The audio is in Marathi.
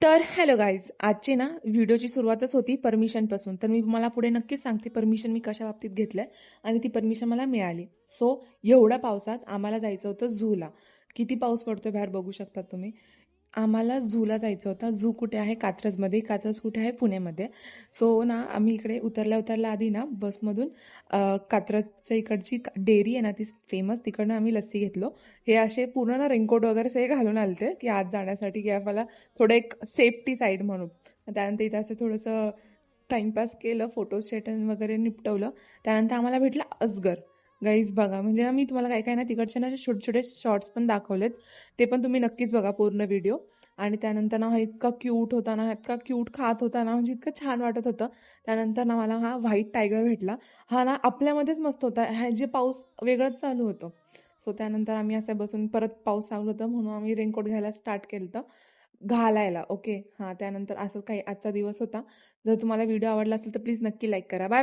तर हॅलो गाईज, आजची ना व्हिडिओची सुरुवातच होती परमिशनपासून. तर मी मला पुढे नक्कीच सांगते परमिशन मी कशा बाबतीत घेतलंय आणि ती परमिशन मला मिळाली. सो एवढ्या पावसात आम्हाला जायचं होतं झूला. किती पाऊस पडतोय बाहेर बघू शकता तुम्ही. आम्हाला झूला जायचं होतं. झू कुठे आहे? कात्रजमध्ये. कात्रज कुठे आहे? पुण्यामध्ये. सो ना आम्ही इकडे उतरल्या आधी ना बसमधून कात्रजच्या इकडची डेअरी आहे ना ती फेमस, तिकडनं आम्ही लस्सी घेतलो. हे असे पूर्ण ना रेनकोट वगैरे सगळे घालून आलते की आज जाण्यासाठी की आम्हाला थोडं एक सेफ्टी साईड म्हणून. त्यानंतर इथं असं थोडंसं टाइमपास केलं, फोटो स्टेटन वगैरे निपटवलं. त्यानंतर आम्हाला भेटला अजगर. गाईज बघा, म्हणजे ना मी तुम्हाला काय काय ना तिकडचे ना छोटे छोटे शॉर्ट्स पण दाखवलेत, ते पण तुम्ही नक्कीच बघा पूर्ण व्हिडिओ. आणि त्यानंतर ना हा इतका क्यूट होता ना, इतका क्यूट खात होता ना, म्हणजे इतकं छान वाटत होतं. त्यानंतर ना मला हा व्हाईट टायगर भेटला. हा ना आपल्यामध्येच मस्त होता, ह्या जे पाऊस वेगळंच चालू होतं. सो त्यानंतर आम्ही असं बसून, परत पाऊस चालू होतं म्हणून आम्ही रेनकोट घ्यायला स्टार्ट केलं होतं घालायला. ओके, हां. त्यानंतर असं काही आजचा दिवस होता. जर तुम्हाला व्हिडिओ आवडला असेल तर प्लीज नक्की लाईक करा. Bye bye.